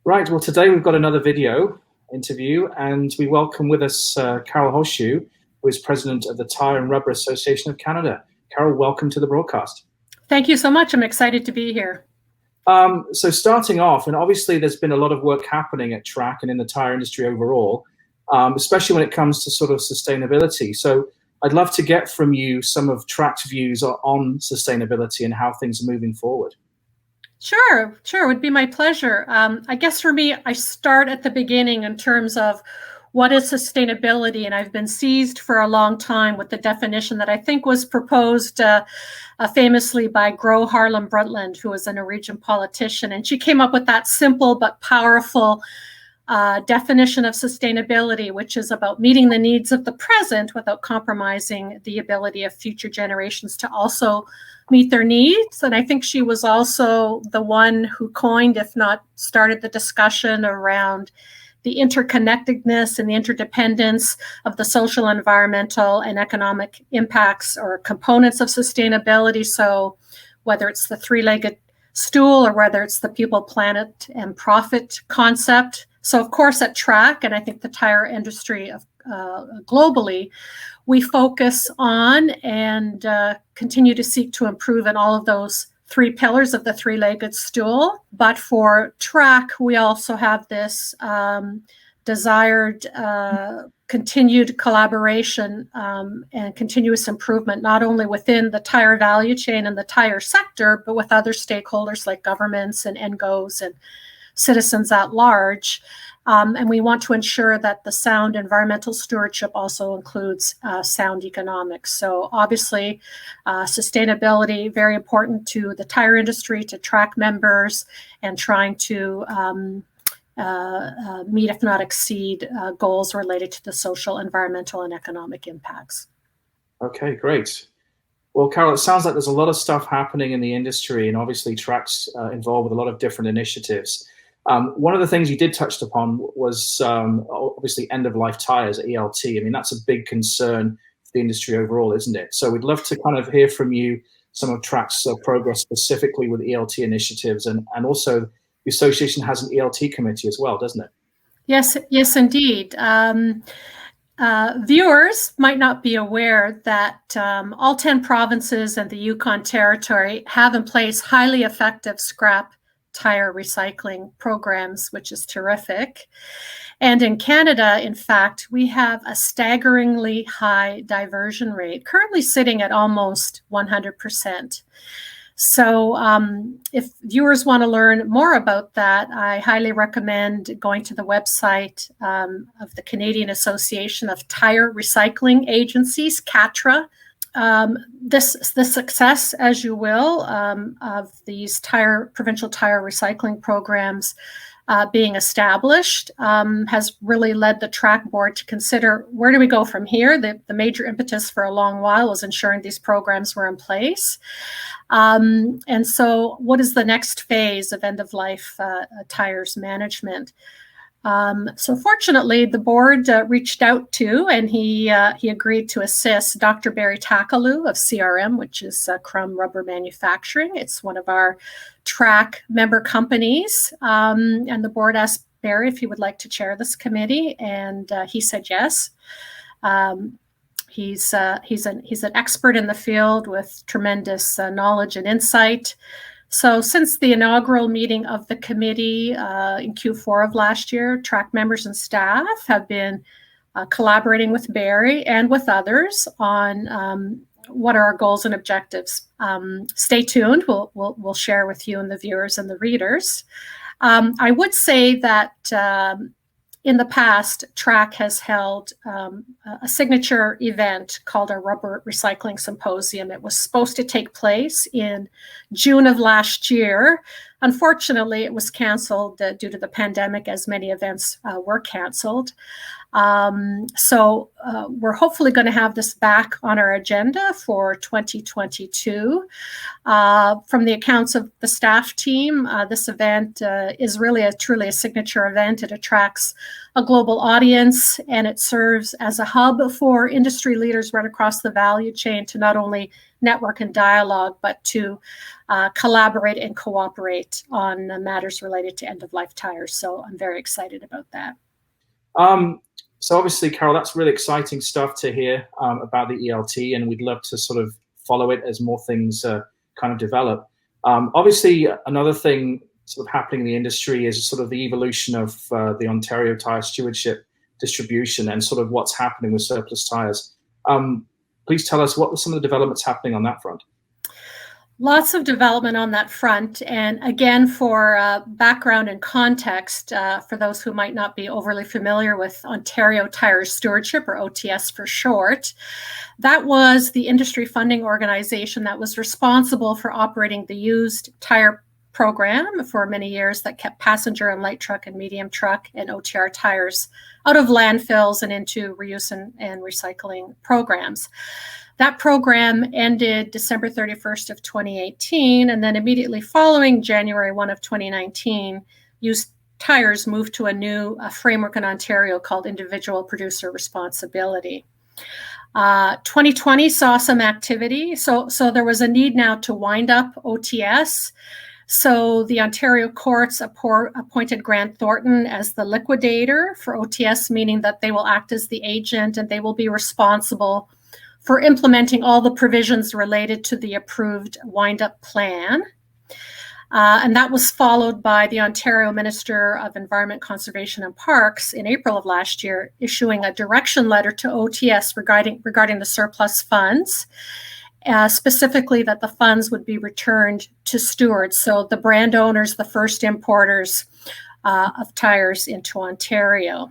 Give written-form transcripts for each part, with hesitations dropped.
Right, well, today we've got another video interview, and we welcome with us Carol Hochu, who is president of the Tire and Rubber Association of Canada. Carol, welcome to the broadcast. Thank you so much. I'm excited to be here. So starting off, and obviously there's been a lot of work happening at TRAC and in the tire industry overall, especially when it comes to sort of sustainability. So I'd love to get from you some of TRAC's views on sustainability and how things are moving forward. Sure, it would be my pleasure. I guess for me, I start at the beginning in terms of what is sustainability, and I've been seized for a long time with the definition that I think was proposed famously by Gro Harlem Brundtland, who was a Norwegian politician, and she came up with that simple but powerful definition of sustainability, which is about meeting the needs of the present without compromising the ability of future generations to also meet their needs. And I think she was also the one who coined, if not started, the discussion around the interconnectedness and the interdependence of the social, environmental, and economic impacts or components of sustainability. So whether it's the three-legged stool or whether it's the people, planet, and profit concept. So of course at TRAC, and I think the tire industry globally, we focus on and continue to seek to improve in all of those three pillars of the three-legged stool. But for TRAC, we also have this desired continued collaboration and continuous improvement, not only within the tire value chain and the tire sector, but with other stakeholders like governments and NGOs and citizens at large. And we want to ensure that the sound environmental stewardship also includes sound economics. So obviously, sustainability, very important to the tire industry, to TRAC members, and trying to meet, if not exceed, goals related to the social, environmental, and economic impacts. Okay, great. Well, Carol, it sounds like there's a lot of stuff happening in the industry, and obviously TRAC's involved with a lot of different initiatives. One of the things you did touch upon was obviously end-of-life tires, ELT. I mean, that's a big concern for the industry overall, isn't it? So we'd love to kind of hear from you some of TRAC's progress specifically with ELT initiatives, and also the association has an ELT committee as well, doesn't it? Yes, indeed. Viewers might not be aware that all 10 provinces and the Yukon Territory have in place highly effective scrap tire recycling programs, which is terrific. And in Canada, in fact, we have a staggeringly high diversion rate, currently sitting at almost 100%. So if viewers want to learn more about that, I highly recommend going to the website of the Canadian Association of Tire Recycling Agencies, CATRA. The success, as you will, of these provincial tire recycling programs being established has really led the TRAC board to consider, where do we go from here? The major impetus for a long while was ensuring these programs were in place. And so what is the next phase of end-of-life tires management? So fortunately, the board reached out to, and he agreed to assist Dr. Barry Takalu of CRM, which is Crum Rubber Manufacturing. It's one of our TRAC member companies. And the board asked Barry if he would like to chair this committee, and he said yes. He's an expert in the field with tremendous knowledge and insight. So since the inaugural meeting of the committee in Q4 of last year, TRAC members and staff have been collaborating with Barry and with others on what are our goals and objectives. Stay tuned. We'll share with you and the viewers and the readers. I would say that in the past, TRAC has held a signature event called our Rubber Recycling Symposium. It was supposed to take place in June of last year. Unfortunately, it was canceled due to the pandemic, as many events were canceled. So we're hopefully going to have this back on our agenda for 2022. From the accounts of the staff team, this event is really truly a signature event. It attracts a global audience, and it serves as a hub for industry leaders right across the value chain to not only network and dialogue, but to collaborate and cooperate on matters related to end-of-life tires. So I'm very excited about that. So obviously, Carol, that's really exciting stuff to hear about the ELT, and we'd love to sort of follow it as more things kind of develop. Obviously, another thing sort of happening in the industry is sort of the evolution of the Ontario Tire Stewardship distribution and sort of what's happening with surplus tires. Please tell us what were some of the developments happening on that front. Lots of development on that front. And again, for background and context, for those who might not be overly familiar with Ontario Tire Stewardship, or OTS for short, that was the industry funding organization that was responsible for operating the used tire program for many years that kept passenger and light truck and medium truck and OTR tires out of landfills and into reuse and recycling programs. That program ended December 31st of 2018, and then immediately following January 1 of 2019, used tires moved to a new framework in Ontario called Individual Producer Responsibility. 2020 saw some activity, so there was a need now to wind up OTS. So the Ontario courts appointed Grant Thornton as the liquidator for OTS, meaning that they will act as the agent and they will be responsible for implementing all the provisions related to the approved wind-up plan. And that was followed by the Ontario Minister of Environment, Conservation and Parks in April of last year, issuing a direction letter to OTS regarding the surplus funds, specifically that the funds would be returned to stewards, so the brand owners, the first importers of tires into Ontario.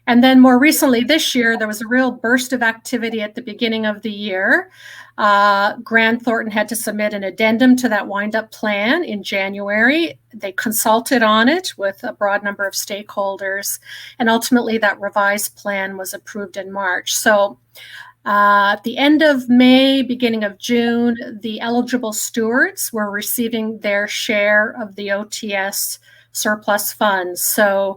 And then more recently this year, there was a real burst of activity at the beginning of the year. Grant Thornton had to submit an addendum to that wind-up plan in January. They consulted on it with a broad number of stakeholders, and ultimately that revised plan was approved in March. So at the end of May, beginning of June, the eligible stewards were receiving their share of the OTS surplus funds. So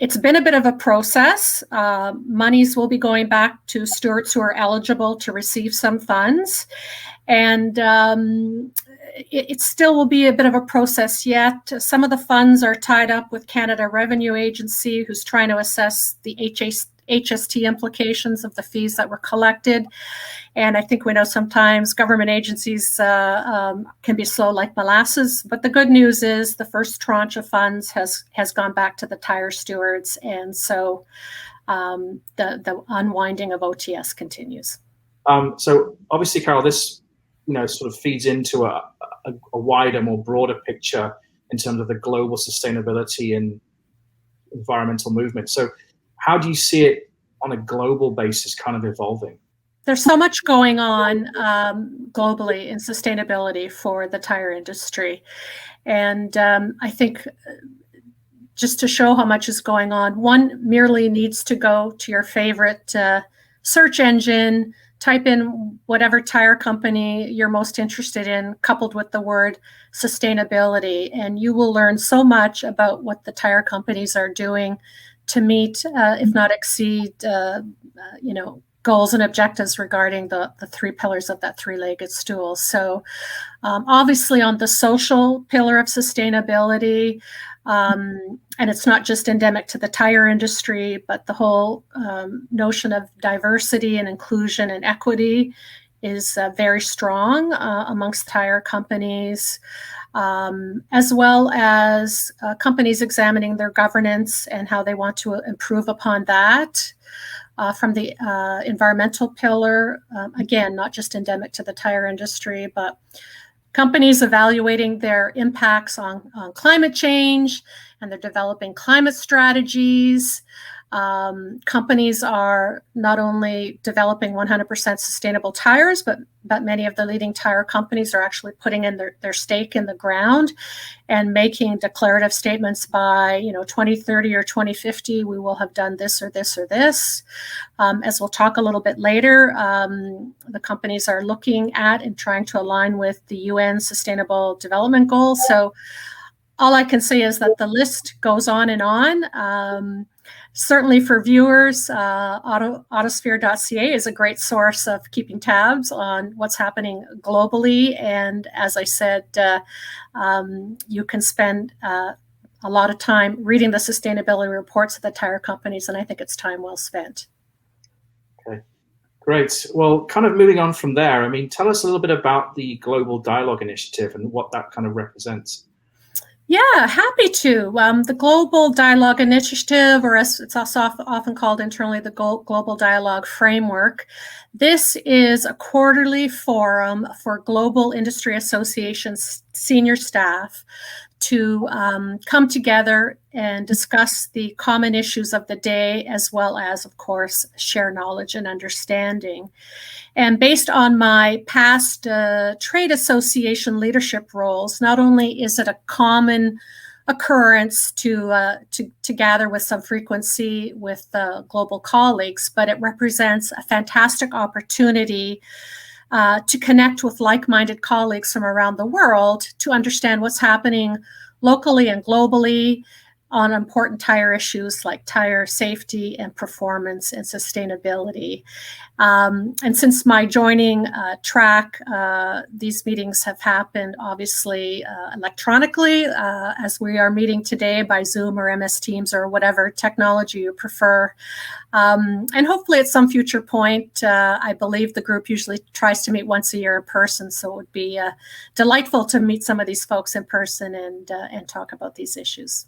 it's been a bit of a process. Monies will be going back to stewards who are eligible to receive some funds. And it still will be a bit of a process yet. Some of the funds are tied up with Canada Revenue Agency, who's trying to assess the HST implications of the fees that were collected. And I think we know sometimes government agencies can be slow like molasses. But the good news is the first tranche of funds has gone back to the tire stewards. And so the unwinding of OTS continues. So obviously, Carol, this sort of feeds into a wider, more broader picture in terms of the global sustainability and environmental movement. So how do you see it on a global basis kind of evolving? There's so much going on globally in sustainability for the tire industry. And I think just to show how much is going on, one merely needs to go to your favorite search engine, type in whatever tire company you're most interested in, coupled with the word sustainability, and you will learn so much about what the tire companies are doing to meet, if not exceed, goals and objectives regarding the three pillars of that three-legged stool. So obviously on the social pillar of sustainability, and it's not just endemic to the tire industry, but the whole notion of diversity and inclusion and equity is very strong amongst tire companies, as well as companies examining their governance and how they want to improve upon that. From the environmental pillar, again, not just endemic to the tire industry, but companies evaluating their impacts on climate change, and they're developing climate strategies. Companies are not only developing 100% sustainable tires, but many of the leading tire companies are actually putting in their stake in the ground and making declarative statements by 2030 or 2050, we will have done this or this or this. As we'll talk a little bit later, the companies are looking at and trying to align with the UN Sustainable Development Goals. So all I can say is that the list goes on and on. Certainly for viewers, Autosphere.ca is a great source of keeping tabs on what's happening globally. And as I said, you can spend a lot of time reading the sustainability reports of the tire companies, and I think it's time well spent. Okay, great. Well, kind of moving on from there, I mean, tell us a little bit about the Global Dialogue Initiative and what that kind of represents. Yeah, happy to. The Global Dialogue Initiative, or as it's also often called internally, the Global Dialogue Framework. This is a quarterly forum for global industry associations senior staff to come together and discuss the common issues of the day, as well as, of course, share knowledge and understanding. And based on my past trade association leadership roles, not only is it a common occurrence to gather with some frequency with global colleagues, but it represents a fantastic opportunity to connect with like-minded colleagues from around the world to understand what's happening locally and globally on important tire issues like tire safety and performance and sustainability. And since my joining track, these meetings have happened obviously electronically, as we are meeting today by Zoom or MS Teams or whatever technology you prefer. And hopefully at some future point, I believe the group usually tries to meet once a year in person, so it would be delightful to meet some of these folks in person and talk about these issues.